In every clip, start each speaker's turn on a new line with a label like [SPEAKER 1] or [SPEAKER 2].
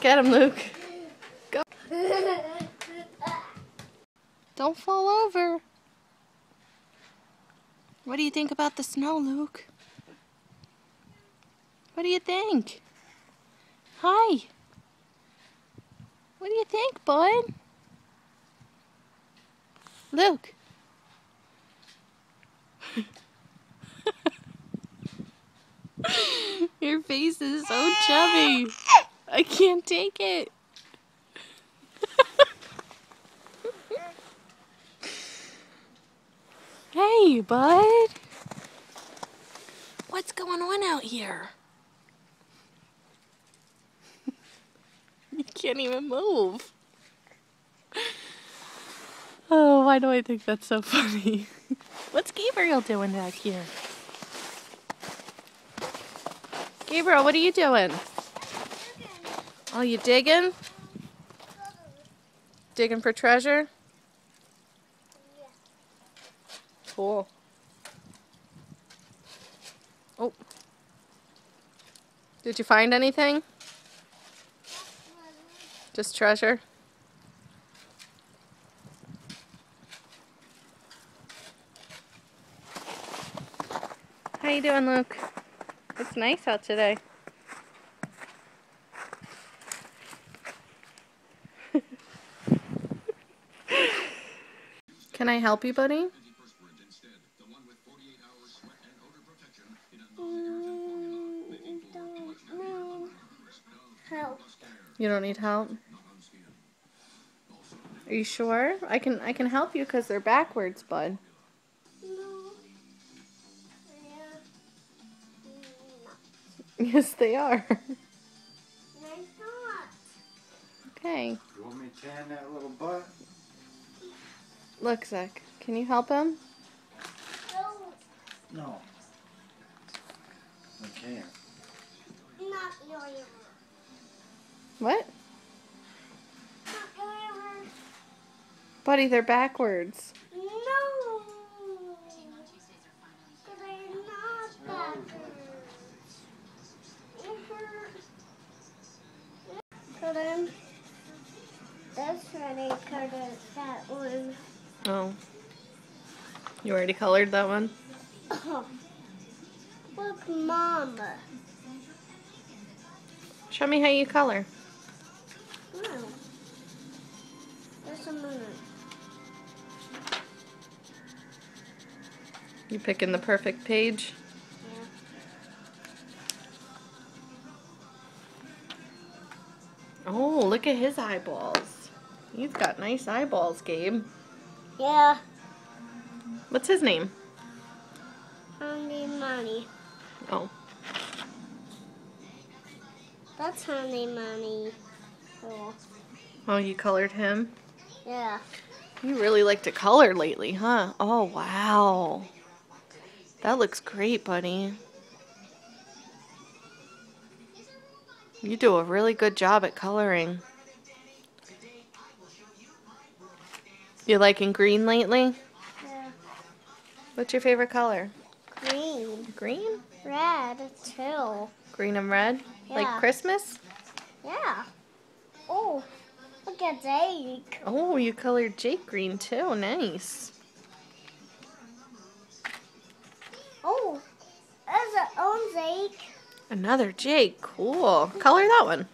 [SPEAKER 1] Get him, Luke. Go. Don't fall over. What do you think about the snow, Luke? What do you think? Hi. What do you think, bud? Luke. Your face is so chubby. I can't take it. Hey, bud. What's going on out here? You can't even move. Oh, why do I think that's so funny? What's Gabriel doing back here? Gabriel, what are you doing? Oh, you digging? Digging for treasure?
[SPEAKER 2] Yeah.
[SPEAKER 1] Cool. Oh. Did you find anything? Just treasure? How you doing, Luke? It's nice out today. Can I help you, buddy?
[SPEAKER 2] Don't know. Help.
[SPEAKER 1] You don't need help? Are you sure? I can help you because they're backwards, bud.
[SPEAKER 2] No.
[SPEAKER 1] Yes, they are.
[SPEAKER 2] They're not.
[SPEAKER 1] Okay.
[SPEAKER 3] You want me to tan that little butt?
[SPEAKER 1] Look, Zach, can you help him?
[SPEAKER 3] No. I can't.
[SPEAKER 2] Not your river.
[SPEAKER 1] What?
[SPEAKER 2] Not your river.
[SPEAKER 1] Buddy, they're backwards.
[SPEAKER 2] No. They're not backwards. It hurts. So then, that's when I colored that one.
[SPEAKER 1] Oh. You already colored that one?
[SPEAKER 2] Oh. Look, Mama.
[SPEAKER 1] Show me how you color.
[SPEAKER 2] No. Just a minute.
[SPEAKER 1] You picking the perfect page?
[SPEAKER 2] Yeah.
[SPEAKER 1] Oh, look at his eyeballs. He's got nice eyeballs, Gabe.
[SPEAKER 2] Yeah.
[SPEAKER 1] What's his name?
[SPEAKER 2] Honey Money.
[SPEAKER 1] Oh.
[SPEAKER 2] That's Honey Money. Oh.
[SPEAKER 1] Oh, you colored him?
[SPEAKER 2] Yeah.
[SPEAKER 1] You really like to color lately, huh? Oh, wow. That looks great, buddy. You do a really good job at coloring. You liking green lately?
[SPEAKER 2] Yeah.
[SPEAKER 1] What's your favorite color?
[SPEAKER 2] Green.
[SPEAKER 1] Green?
[SPEAKER 2] Red, too.
[SPEAKER 1] Green and red?
[SPEAKER 2] Yeah.
[SPEAKER 1] Like Christmas?
[SPEAKER 2] Yeah. Oh, look at Jake.
[SPEAKER 1] Oh, you colored Jake green too. Nice.
[SPEAKER 2] Oh, there's our own Jake.
[SPEAKER 1] Another Jake. Cool. Color that one.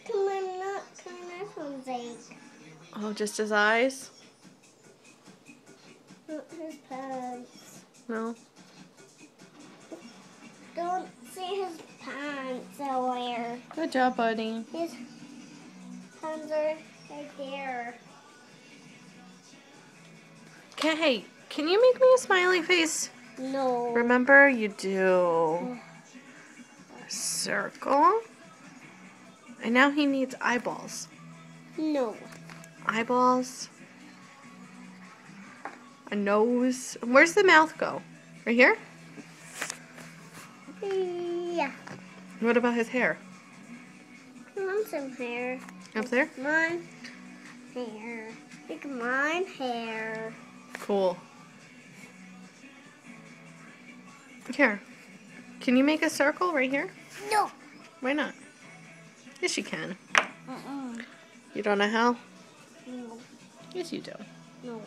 [SPEAKER 2] Come on, not this one, Jake.
[SPEAKER 1] Oh, just his eyes?
[SPEAKER 2] Not his pants.
[SPEAKER 1] No.
[SPEAKER 2] Don't see his pants somewhere.
[SPEAKER 1] Good job, buddy.
[SPEAKER 2] His hands are right there.
[SPEAKER 1] Hey, can you make me a smiley face?
[SPEAKER 2] No.
[SPEAKER 1] Remember, you do a circle. And now he needs eyeballs.
[SPEAKER 2] No.
[SPEAKER 1] Eyeballs. A nose. Where's the mouth go? Right here?
[SPEAKER 2] Yeah.
[SPEAKER 1] What about his hair?
[SPEAKER 2] I want some hair.
[SPEAKER 1] Up there?
[SPEAKER 2] Mine hair. Look, mine hair.
[SPEAKER 1] Cool. Here. Can you make a circle right here?
[SPEAKER 2] No.
[SPEAKER 1] Why not? Yes, you can.
[SPEAKER 2] Mm-mm.
[SPEAKER 1] You don't know how?
[SPEAKER 2] No.
[SPEAKER 1] Yes, you do.
[SPEAKER 2] No.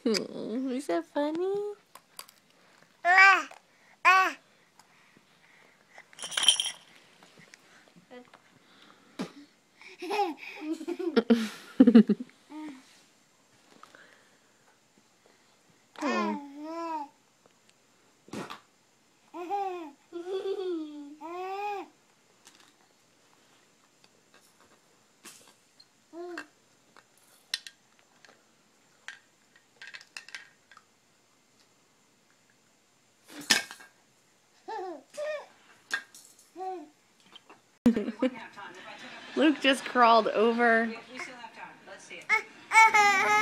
[SPEAKER 1] Is that funny? Luke just crawled over.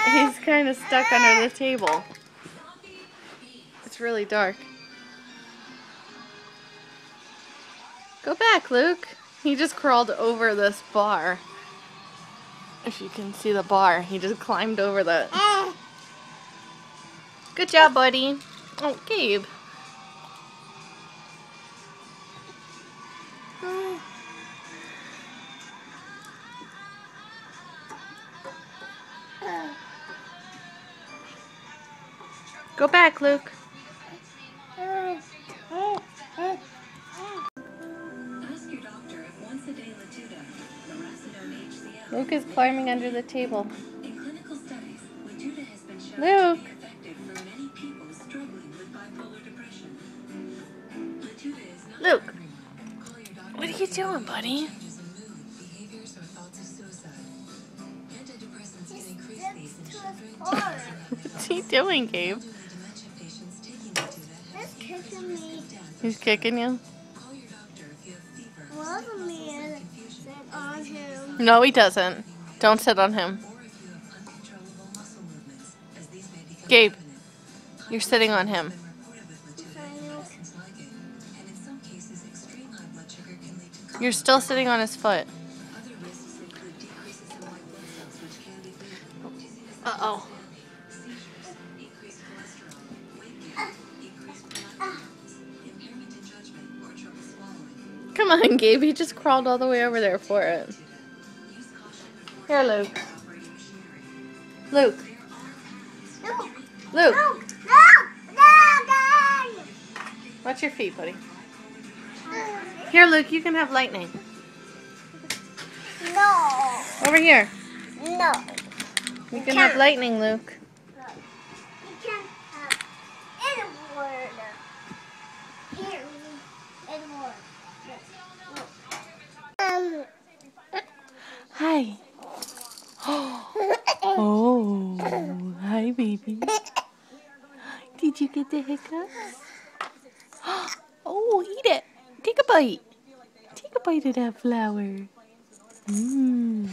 [SPEAKER 1] He's kind of stuck under the table. It's really dark. Go back, Luke. He just crawled over this bar. If you can see the bar, he just climbed over that. Good job, buddy. Oh, Gabe. Go back, Luke.
[SPEAKER 4] Ask your doctor if once a day Latuda, Lurasidone HCl.
[SPEAKER 1] Luke is climbing under the table.
[SPEAKER 4] In clinical studies, Latuda has been shown
[SPEAKER 1] Luke.
[SPEAKER 4] to be effective for many people struggling with bipolar depression. Latuda is not
[SPEAKER 1] Luke.
[SPEAKER 4] for everyone. Call your doctor
[SPEAKER 1] What are you
[SPEAKER 4] if
[SPEAKER 1] doing, buddy?
[SPEAKER 4] changes in mood, behaviors, or thoughts of suicide. Antidepressants can increase these in children, teens, and young
[SPEAKER 1] What's he doing, Gabe?
[SPEAKER 4] elderly dementia patients taking Latuda have
[SPEAKER 2] It's kicking me.
[SPEAKER 1] He's kicking you?
[SPEAKER 4] Call your doctor if you have fever,
[SPEAKER 2] Love me and sit on him.
[SPEAKER 1] No, he doesn't. Don't sit on him.
[SPEAKER 4] or if you have uncontrollable muscle movements, as these may become
[SPEAKER 1] Gabe,
[SPEAKER 4] permanent.
[SPEAKER 1] you're sitting on him.
[SPEAKER 4] Been reported with Latuda and medicines like it, and in some cases, extreme high blood sugar can lead to
[SPEAKER 1] You're still sitting on his foot.
[SPEAKER 4] other risks include decreases in white blood cells, which can be fatal, dizziness,
[SPEAKER 1] Uh-oh.
[SPEAKER 4] seizures, increased cholesterol, weight gain, increased prolactin, impairment in judgment, or trouble swallowing.
[SPEAKER 1] Come on, Gabe. He just crawled all the way over there for it.
[SPEAKER 4] Use caution before
[SPEAKER 1] Here, Luke.
[SPEAKER 4] operating machinery.
[SPEAKER 1] Luke.
[SPEAKER 2] No.
[SPEAKER 1] Luke.
[SPEAKER 2] No.
[SPEAKER 1] Watch your feet, buddy. Here, Luke. You can have lightning.
[SPEAKER 2] No.
[SPEAKER 1] Over here.
[SPEAKER 2] No.
[SPEAKER 1] You can have lightning, Luke.
[SPEAKER 2] You can't have any word. Here. Any word.
[SPEAKER 1] Hi. Oh, hi, baby. Did you get the hiccups? Oh, eat it. Take a bite. Take a bite of that flower. Mmm.